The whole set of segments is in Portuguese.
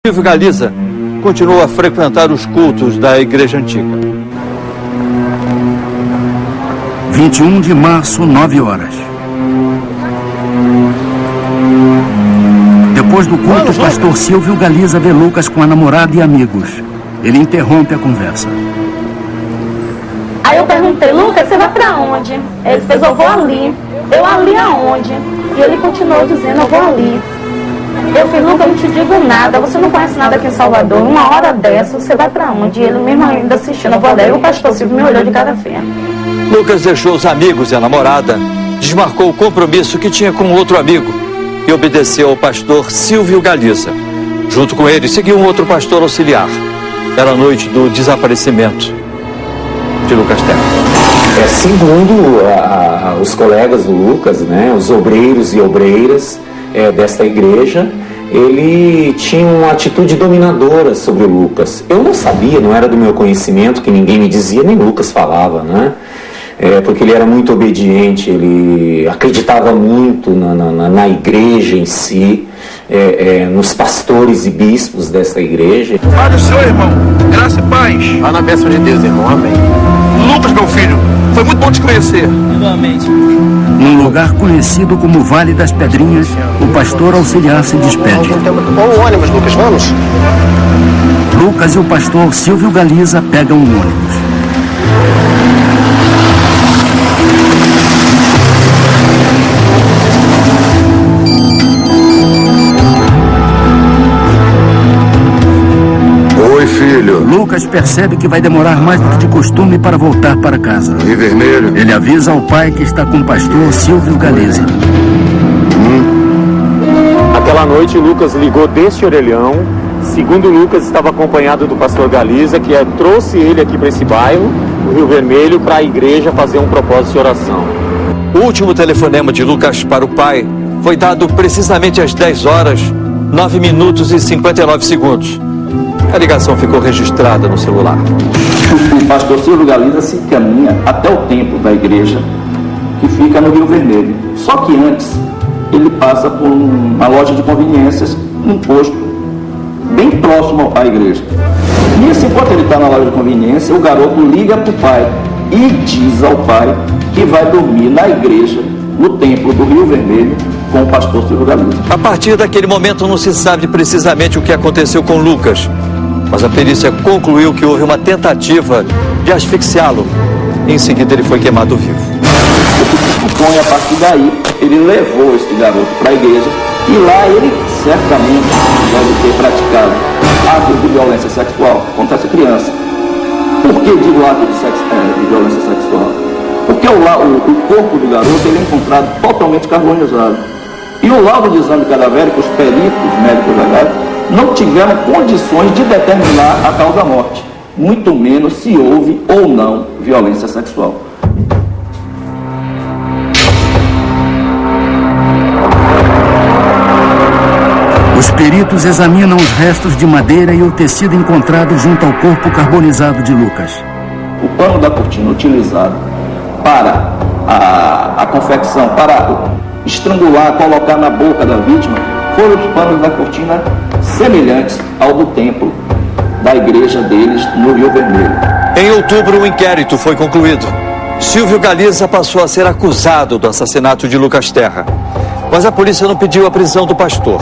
Silvio Galiza continuou a frequentar os cultos da igreja antiga. 21 de março, 9 horas. Depois do culto, o pastor Silvio Galiza vê Lucas com a namorada e amigos. Ele interrompe a conversa. Aí eu perguntei, Lucas, você vai pra onde? Ele fez, eu vou ali. Eu ali aonde? E ele continuou dizendo, eu vou ali. Eu falei, Lucas, eu não te digo nada, você não conhece nada aqui em Salvador, uma hora dessa, você vai pra onde? E ele mesmo ainda assistindo, eu vou ali. E o pastor Silvio me olhou de cara feia. Lucas deixou os amigos e a namorada, desmarcou o compromisso que tinha com outro amigo e obedeceu ao pastor Silvio Galiza. Junto com ele, seguiu um outro pastor auxiliar. Era a noite do desaparecimento de Lucas Terra. Segundo os colegas do Lucas, né, os obreiros e obreiras desta igreja, ele tinha uma atitude dominadora sobre o Lucas. Eu não sabia, não era do meu conhecimento, que ninguém me dizia, nem Lucas falava, né? Porque ele era muito obediente, ele acreditava muito na igreja em si, nos pastores e bispos desta igreja. Padre, o senhor, irmão, graça e paz. Vá na bênção de Deus, irmão, amém. Lucas, meu filho, foi muito bom te conhecer. Igualmente. Num lugar conhecido como Vale das Pedrinhas, o pastor auxiliar se despede. Bom ônibus, Lucas, vamos? Lucas e o pastor Silvio Galiza pegam um ônibus. Oi, filho. Lucas percebe que vai demorar mais do que de costume para voltar para casa. E vermelho? Ele avisa ao pai que está com o pastor Silvio Galiza. Aquela noite, Lucas ligou deste orelhão. Segundo Lucas, estava acompanhado do pastor Galiza, que trouxe ele aqui para esse bairro, o Rio Vermelho, para a igreja fazer um propósito de oração. O último telefonema de Lucas para o pai foi dado precisamente às 10 horas, 9 minutos e 59 segundos. A ligação ficou registrada no celular. O pastor Silvio Galiza se encaminha até o templo da igreja, que fica no Rio Vermelho. Só que antes, ele passa por uma loja de conveniências, um posto bem próximo à igreja. Nisso, enquanto ele está na loja de conveniência, o garoto liga para o pai e diz ao pai que vai dormir na igreja, no templo do Rio Vermelho, com o pastor Silvio Galiza. A partir daquele momento não se sabe precisamente o que aconteceu com Lucas, mas a perícia concluiu que houve uma tentativa de asfixiá-lo. Em seguida, ele foi queimado vivo. O que se supõe, a partir daí, ele levou esse garoto para a igreja e lá ele certamente deve ter praticado atos de violência sexual contra essa criança. Por que digo ato de violência sexual? Porque o corpo do garoto ele é encontrado totalmente carbonizado. E o laudo de exame cadavérico, os peritos médicos legais, não tiveram condições de determinar a causa da morte, muito menos se houve ou não violência sexual. Os peritos examinam os restos de madeira e o tecido encontrado junto ao corpo carbonizado de Lucas. O pano da cortina utilizado para a confecção, para estrangular, colocar na boca da vítima, foram os panos da cortina semelhantes ao do templo da igreja deles no Rio Vermelho. Em outubro, o inquérito foi concluído. Silvio Galiza passou a ser acusado do assassinato de Lucas Terra, mas a polícia não pediu a prisão do pastor.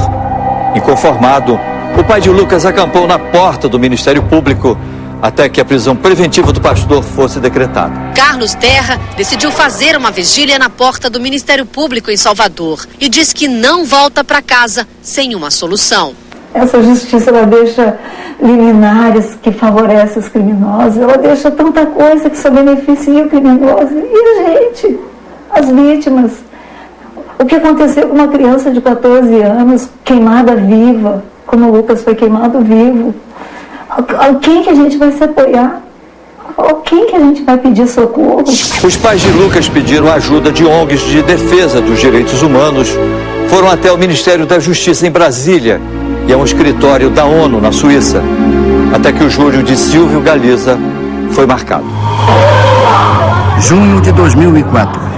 Inconformado, o pai de Lucas acampou na porta do Ministério Público até que a prisão preventiva do pastor fosse decretada. Carlos Terra decidiu fazer uma vigília na porta do Ministério Público em Salvador e diz que não volta para casa sem uma solução. Essa justiça, ela deixa liminares que favorecem os criminosos, ela deixa tanta coisa que só beneficia o criminoso. E a gente, as vítimas. O que aconteceu com uma criança de 14 anos, queimada viva, como o Lucas foi queimado vivo? A quem que a gente vai se apoiar? A quem que a gente vai pedir socorro? Os pais de Lucas pediram ajuda de ONGs de defesa dos direitos humanos, foram até o Ministério da Justiça em Brasília e a um escritório da ONU na Suíça, até que o júri de Silvio Galiza foi marcado. Junho de 2004.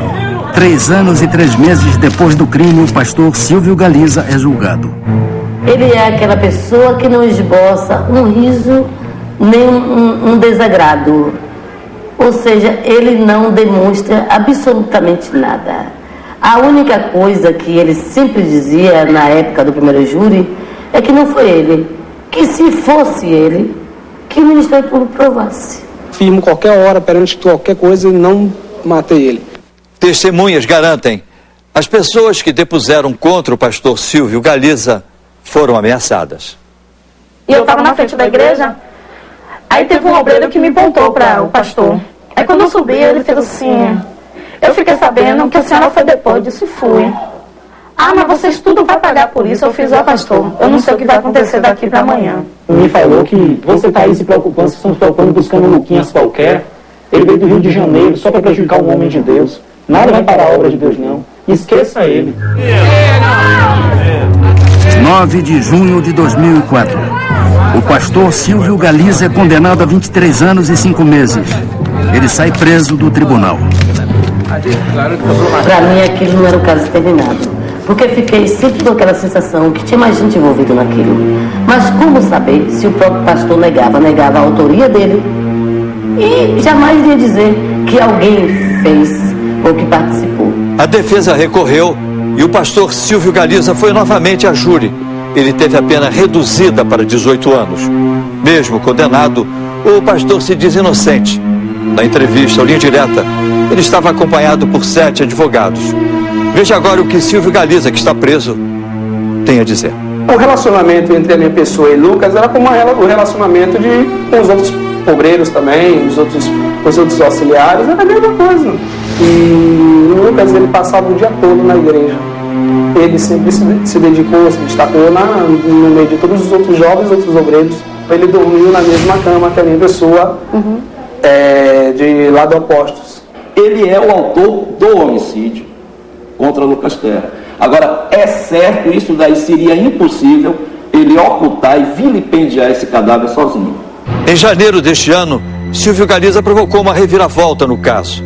3 anos e 3 meses depois do crime, o pastor Silvio Galiza é julgado. Ele é aquela pessoa que não esboça um riso nem um desagrado. Ou seja, ele não demonstra absolutamente nada. A única coisa que ele sempre dizia na época do primeiro júri é que não foi ele, que se fosse ele, que o Ministério Público provasse. Firmo qualquer hora perante qualquer coisa e não matei ele. Testemunhas garantem, as pessoas que depuseram contra o pastor Silvio Galiza foram ameaçadas. E eu estava na frente da igreja, aí teve um obreiro que me apontou para o pastor. Aí quando eu subi, ele fez assim, eu fiquei sabendo que a senhora foi depois, disse fui. Ah, mas vocês tudo vai pagar por isso. Eu fiz, ó pastor, eu não sei o que vai acontecer daqui para amanhã. Me falou que você está aí se preocupando, vocês estão se preocupando buscando Luquinhas qualquer. Ele veio do Rio de Janeiro só para prejudicar um homem de Deus. Nada vai parar a obra de Deus, não. Esqueça ele. 9 de junho de 2004. O pastor Silvio Galiza é condenado a 23 anos e 5 meses. Ele sai preso do tribunal. Para mim, aquilo não era o caso terminado. Porque fiquei sempre com aquela sensação que tinha mais gente envolvida naquilo. Mas como saber se o próprio pastor negava a autoria dele? E jamais iria dizer que alguém fez ou que participou. A defesa recorreu e o pastor Silvio Galiza foi novamente a júri. Ele teve a pena reduzida para 18 anos. Mesmo condenado, o pastor se diz inocente. Na entrevista ao Linha Direta, ele estava acompanhado por 7 advogados. Veja agora o que Silvio Galiza, que está preso, tem a dizer. O relacionamento entre a minha pessoa e Lucas era como o relacionamento com os outros obreiros também, os outros auxiliares, era a mesma coisa. E o Lucas, ele passava o dia todo na igreja. Ele sempre se dedicou, se destacou no meio de todos os outros jovens, outros obreiros. Ele dormiu na mesma cama que a minha pessoa, de lado opostos. Ele é o autor do homicídio contra Lucas Terra. Agora, é certo, isso daí seria impossível ele ocultar e vilipendiar esse cadáver sozinho. Em janeiro deste ano, Silvio Galiza provocou uma reviravolta no caso.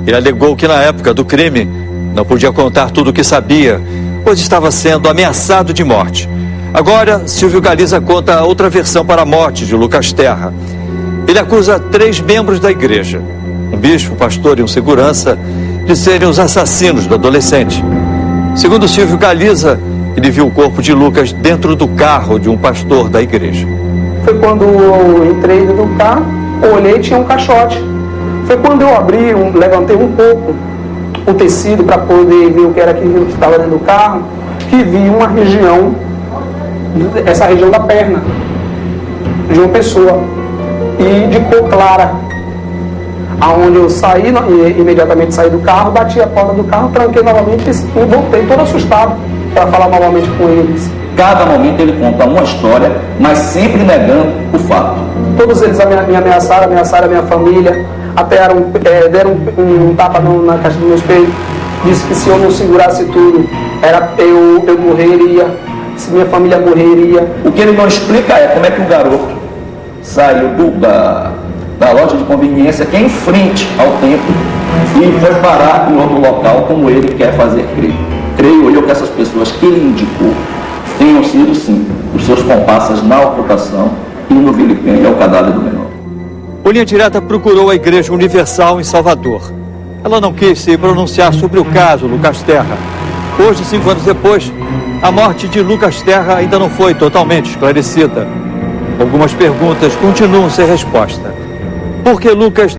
Ele alegou que na época do crime não podia contar tudo o que sabia, pois estava sendo ameaçado de morte. Agora, Silvio Galiza conta outra versão para a morte de Lucas Terra. Ele acusa 3 membros da igreja, um bispo, um pastor e um segurança, de serem os assassinos do adolescente. Segundo Silvio Galiza, ele viu o corpo de Lucas dentro do carro de um pastor da igreja. Foi quando eu entrei dentro do carro, olhei e tinha um caixote. Foi quando eu abri, levantei um pouco o tecido para poder ver o que era aquilo que estava dentro do carro, que vi uma região, essa região da perna, de uma pessoa, e de cor clara. Aonde eu saí, imediatamente saí do carro, bati a porta do carro, tranquei novamente e voltei todo assustado para falar novamente com eles. Cada momento ele conta uma história, mas sempre negando o fato. Todos eles me ameaçaram a minha família, até deram um tapa na caixa do meu espelho, disse que se eu não segurasse tudo, eu morreria, se minha família morreria. O que ele não explica é como é que o garoto saiu da loja de conveniência, que é em frente ao templo, e foi parar em outro local como ele quer fazer crer. Creio eu que essas pessoas que ele indicou tenham sido, sim, os seus comparsas na ocultação e no vilipêndio ao cadáver do menor. O Linha Direta procurou a Igreja Universal em Salvador. Ela não quis se pronunciar sobre o caso Lucas Terra. Hoje, 5 anos depois, a morte de Lucas Terra ainda não foi totalmente esclarecida. Algumas perguntas continuam sem resposta. Por que Lucas